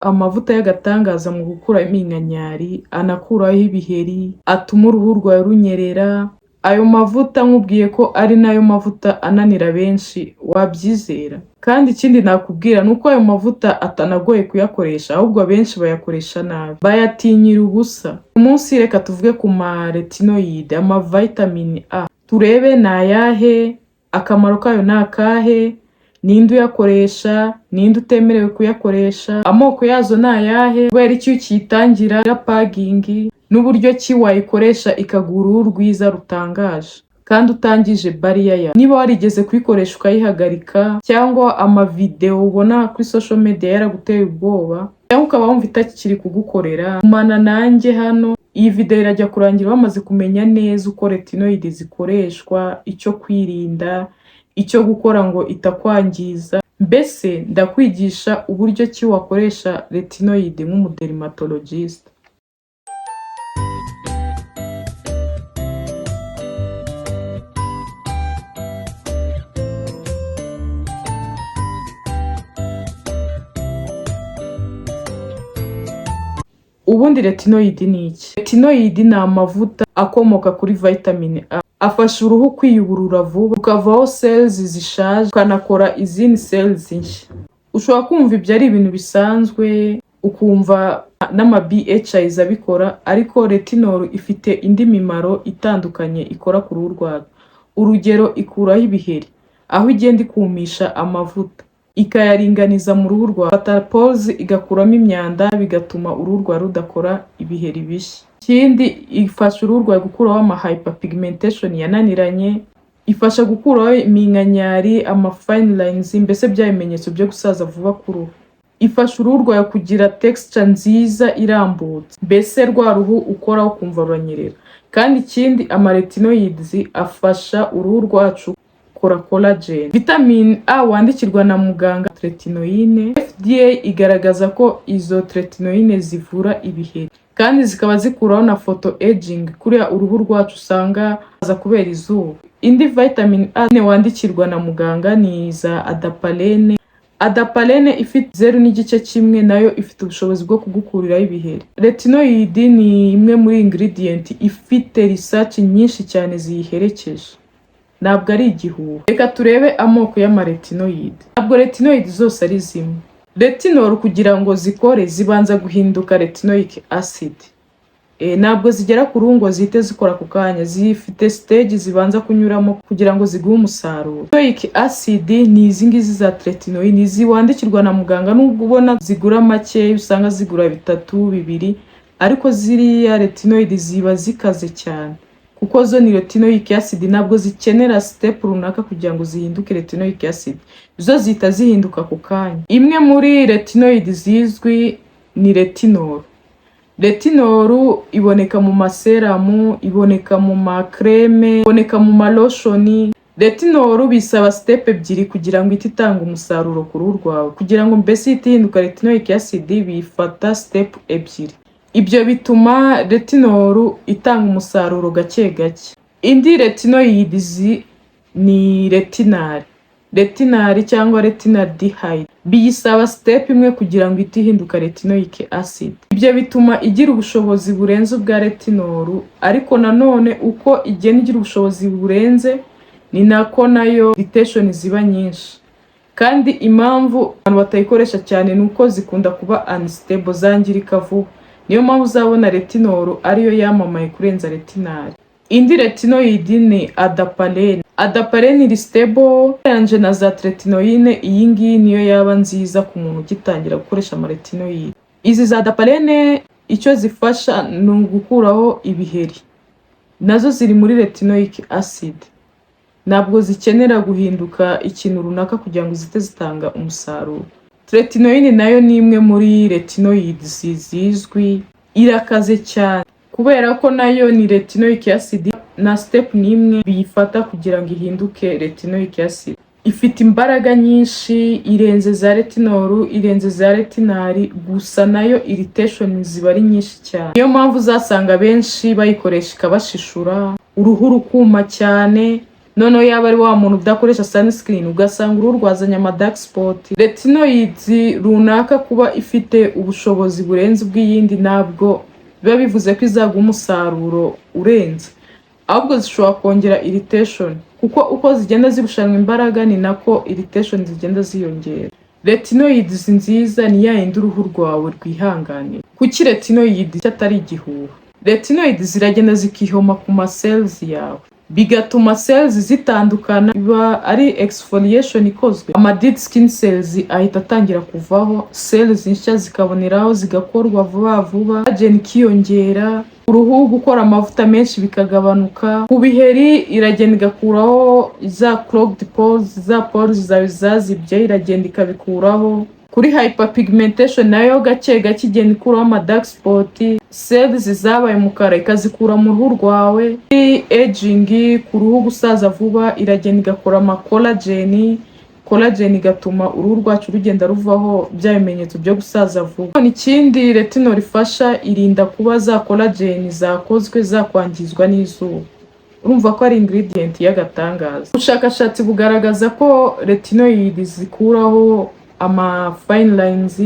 amavuta y'agatangaza mu gukuraho iminkanyari, anakuraho ibiheri, atuma uruhu rwawe runyerera. Ayo mavuta nkubwiye ko ari nayo mavuta ananira benshi, wabyizera? Kandi ikindi nakubwira ni uko ayo mavuta atanagoye kuyakoresha, ahubwo abenshi bayakoresha nabi, bayatinyira ubusa. Umunsi reka tuvuge ku ma retinoid, ama vitamin A. Turebe ni ayahe, akamaro kayo ni akahe, ninde uyakoresha, ninde utemerewe kuyakoresha, amoko yazo ni ayahe, kubera iki ukiyitangira pagingi, n'uburyo ki wayikoresha ikaguha uruhu rwiza rutangaje kandi utangije bariya yawe. Niba warigeze kuyikoresha ukayihagarika, cyangwa amavideo ubona kuri social media yaraguteye ubwoba, cyangwa ukaba wumva itakiri kugukorera, gumana nanjye hano. Iyi video irajya kurangira wamaze kumenya neza uko retinoid zikoreshwa, icyo kwirinda, icyo gukora ngo itakwangiza. Mbese ndakwigisha uburyo ki wakoresha retinoid nk'umudermatologist. Ubundi retinoid ni iki? Retinoid ni amavuta akomoka kuri vitamin A. Afasha uruhu kwiyuburura vuba, ukavaho cells zishaje, ukanakora izindi cells nshya. Ushobora kumva ibyo ari ibintu bisanzwe, ukumva n'ama BHIs abikora, ariko retinol ifite indi mimaro itandukanye ikora ku ruhu rwawe. Urugero, ikuraho ibiheri, aho igenda ikumisha amavuta, ikayaringaniza mu ruhu rwawe. Fata pores igakuramo imyanda, bigatuma uruhu rwawe rudakora ibiheri bishya. Ikindi, ifasha uruhu rwawe gukuraho ama hyperpigmentation yananiranye, ifasha gukuraho iminkanyari, ama fine lines, mbese bya bimenyetso byo gusaza vuba ku ruhu. Ifasha uruhu rwawe kugira texture nziza irambutse, mbese rwa ruhu ukoraho ukumva ruranyerera. Kandi ikindi, ama retinoids afasha uruhu rwacu gukora collagen. Vitamin A wandikirwa na muganga, tretinoine. FDA igaragaza ko izo tretinoine zivura ibiheri, kandi zikaba zikuraho na photo aging, kuriya uruhu rwacu usanga aza kubera izuba. Indi vitamin A wandikirwa na muganga ni za adapalene. Adapalene ifite 0.1, nayo ifite ubushobozi bwo kugukuriraho ibiheri. Retinoid ni imwe muri ingredient ifite research nyinshi cyane ziyiherekeje, ntabwo ari igihuha. Reka turebe amoko y'amaretinoid. Ntabwo retinoid zose ari zimwe. Retinol kugira ngo zikore zibanza guhinduka retinoic acid. Ntabwo zigera ku ruhu ngo zihite zikora ku kanya, zifite stage zibanza kunyuramo kugira ngo ziguhe umusaruro. Retinoic acid ni izi ngizi za tretinoin, ziwandikirwa na muganga, nubwo ubona zigura make, usanga zigura 3-2, ariko ziriya retinoid ziba zikaze cyane, kuko zo ni retinoic acid, ntabwo zikenera step runaka kugira ngo zihinduke retinoic acid, zo zita zihinduka ku kanya. Imwe muri retinoid zizwi ni retinol. Retinol iboneka mu maseramu, iboneka mu makreme, iboneka mu maloshoni. Retinol bisaba step 2 kugira ngo itanga umusaruro ku ruhu rwawe. Kugira ngo mbese ihinduka retinoic acid bifata step 2. Ibyo bituma retinol itanga umusaruro gake gake. Indi retinoids ni retinal. Retinal cyangwa retinaldehyde biyisaba step 1 kugira ngo ihinduka retinoic acid. Ibyo bituma igira ubushobozi burenze ubwa retinol, ariko nanone uko igenda igira ubushobozi burenze ni nako nayo irritation ziba nyinshi. Kandi impamvu abantu batayikoresha cyane nuko zikunda kuba unstable, zangirika vuba. Niyo mpamvu uzabona retinol ariyo yamamaye kurenza retinal. Indi retinoid ni adapalene. Adapalene iri stable yanje na za tretinoine. Iyi ngiyi niyo yaba nziza ku muntu ugitangira gukoresha ama retinoid. Izi za adapalene icyo zifasha ni ugukuraho ibiheri, nazo ziri muri retinoic acid. Ntabwo zikenera guhinduka ikintu runaka kugira ngo zite zitanga umusaruro. Tretinoine nayo ni imwe muri retinoids zizwi, irakaze cyane kubera ko nayo ni retinoic acid, na step 1 biyifata kugira ngo ihinduke retinoic acid. Ifite imbaraga nyinshi, irenze za retinol, irenze za retinal, gusa nayo irritation ziba ari nyinshi cyane. Niyo mpamvu uzasanga benshi bayikoresha ikabashishura, uruhu rukuma cyane, noneho yaba ari wa muntu udakoresha sunscreen ugasanga uruhu rwazanye ama dark spot. Retinoids runaka kuba ifite ubushobozi burenze ubw'iyindi ntabwo biba bivuze ko izaguha umusaruro urenze, ahubwo zishobora kongera irritation, kuko uko zigenda zirushanwa imbaraga ni nako irritation zigenda ziyongera. Retinoids nziza ni ya yindi uruhu rwawe rwihanganira. Kuki retinoids atari igihuha? Retinoids ziragenda zikihoma ku ma cells yawe, bigatuma cells zitandukana, biba ari exfoliation ikozwe. Ama dead skin cells ahita atangira kuvaho, cells nshya zikaboneraho zigakorwa vuba vuba, collagen ikiyongera, uruhu gukora amavuta menshi bikagabanuka. Ku biheri iragenda igakuraho za clogged pores, za pores zawe zazibye iragenda ikabikuraho. Kuri hyperpigmentation nayo gake gake igenda ikuraho ama dark spot, cells zabaye umukara ikazikura mu ruhu rwawe. Aging, ku ruhu gusaza vuba iragenda igakora ama collagen igatuma uruhu rwacu rugenda ruvaho bya bimenyetso byo gusaza vuba. Ikindi retinol ifasha, irinda kuba za collagen zakozwe zakwangizwa n'izuba. Urumva ko ari ingredient y'agatangaza. Ubushakashatsi bugaragaza ko retinoids zikuraho ama fine lines,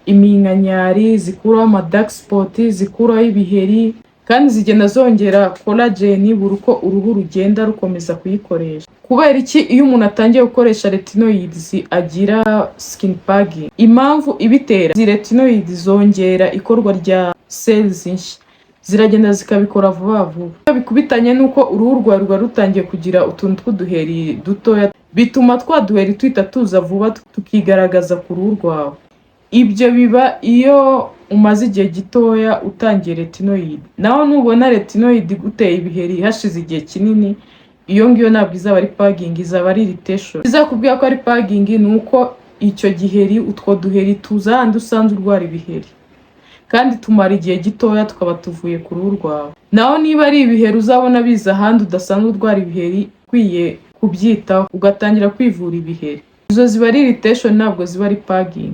iminkanyari, zikuraho ama dark spot, zikuraho ibiheri, kandi zigenda zongera collagen buri uko uruhu rugenda rukomeza kuyikoresha. Kubera iki iyo umuntu atangiye gukoresha retinoids agira skin pagging? Impamvu ibitera, retinoids zongera ikorwa rya cells nshya, ziragenda zikabikora vuba vuba. Bikubitanye nuko uruhu rwawe rwa rutangiye kugira utuntu tw'uduheri dutoya, bituma twa duheri twita tuza vuba tukigaragaza ku ruhu rwawe. Ibyo biba iyo umaze igihe gitoya utangiye retinoid. Naho nubona retinoid guteye ibiheri hashize igihe kinini, iyo ngiyo ntabwo izaba ari pagging, izaba ari irritation. Izakubwira ko ari pagging nuko icyo giheri, utwo duheri tuza handi usanzwe urwara ibiheri, kandi tumara igihe gitoya tukaba tuvuye ku ruhu rwawe. Naho niba ari ibiheri uzabona biza ahandi udasanzwe urwara ibiheri, ukwiye kubyitaho ugatangira kwivura ibiheri. Izo ziba ari irritation, ntabwo ziba ari pagging.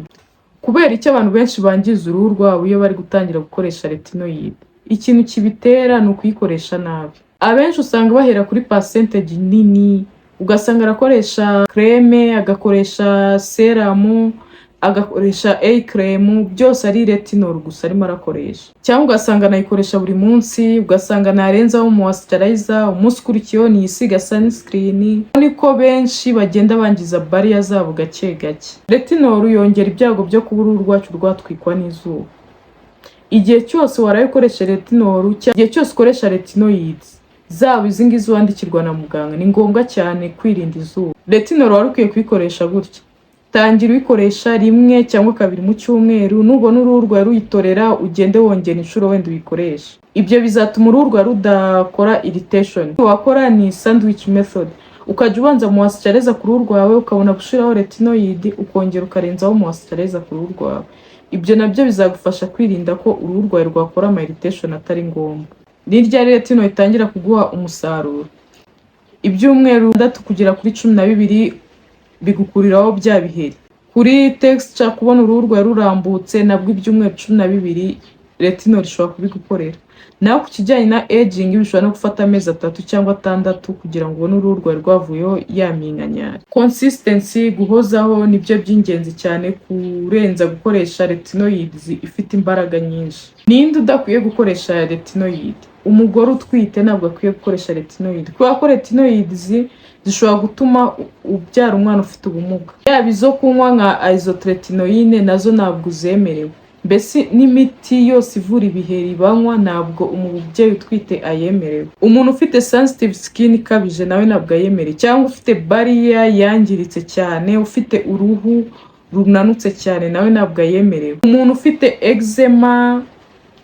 Kubera icyo abantu benshi bangiza uruhu rwabo iyo bari gutangira gukoresha retinoid? Ikintu kibitera ni ukuyikoresha nabi. Abenshi usanga bahera kuri percentage nini, ugasanga arakoresha creme, agakoresha serum, agakoresha cream, byose ari retinol gusa arimo arakoresha. Cyangwa ugasanga anayikoresha buri munsi, ugasanga narenzaho moisturizer, umunsi ukurikiyeho niyisiga sunscreen. Niko benshi bagenda bangiza barrier zabo gake gake. Retinol yongera ibyago byo kuba uruhu rwacu rwatwikwa n'izuba. Igihe cyose waraye ukoresha retinol, igihe cyose ukoresha retinoids, zaba izi ngizi wandikirwa na muganga, ni ngombwa cyane kwirinda izuba. Retinol wari ukwiye kuyikoresha gutya: tangira uyikoresha rimwe cyangwa kabiri mu cyumweru, nubona uruhu rwawe ruyitorera ugende wongera inshuro wenda uyikoresha. Ibyo bizatuma uruhu rwawe rudakora irritation. Wakora ni sandwich method, ukajya ubanza moisturizer ku ruhu rwawe, ukabona gushiraho retinoid, ukongera ukarenzaho moisturizer ku ruhu rwawe. Ibyo nabyo bizagufasha kwirinda ko uruhu rwawe rwakora ama irritation atari ngombwa. Ni ryari retinoid itangira kuguha umusaruro? Ibyumweru 6 kugera kuri 12 bigukuriraho bya biheri. Kuri texture, kubona uruhu rwawe rurambutse, nabwo ibyumweru 12 retinol ishobora kubigukorera. Naho ku kijyanye na aging, bishobora no gufata amezi 3 cyangwa 6 kugira ngo ubone uruhu rwawe rwavuyeho yaminkanyari. Consistency, guhozaho, nibyo by'ingenzi cyane kurenza gukoresha retinoids ifite imbaraga nyinshi. Ninde udakwiye gukoresha retinoid? Umugore utwite ntabwo akwiye gukoresha retinoid, kubera ko retinoids zishobora gutuma ubyara umwana ufite ubumuga. Yaba izo kunywa nka isotretinoine nazo ntabwo zemerewe. Mbese n'imiti yose ivura ibiheri banywa ntabwo umubyeyi utwite ayemerewe. Umuntu ufite sensitive skin ikabije nawe ntabwo ayemerewe, cyangwa ufite barrier yangiritse cyane, ufite uruhu runanutse cyane, nawe ntabwo ayemerewe. Umuntu ufite eczema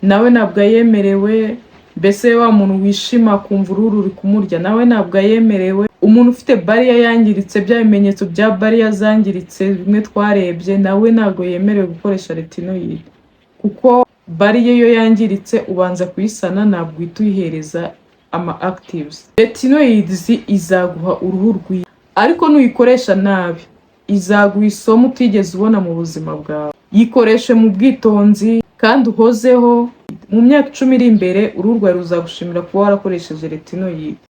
nawe ntabwo ayemerewe. Mbese wa muntu wishima kumva uruhu ruri kumurya, nawe ntabwo ayemerewe. Umuntu ufite barrier yangiritse, bya bimenyetso bya barrier zangiritse bimwe twarebye, nawe ntabwo yemerewe gukoresha retinoid, kuko barrier yo yangiritse ubanza kuyisana, ntabwo uhita uyihereza ama actives. Retinoids izaguha uruhu rwiza, ariko nuyikoresha nabi izaguha isomo utigeze ubona mu buzima bwawe. Yikoreshe mu bwitonzi kandi uhozeho. Mu myaka 10 iri imbere uruhu rwawe ruzagushimira kuba warakoresheje retinoid.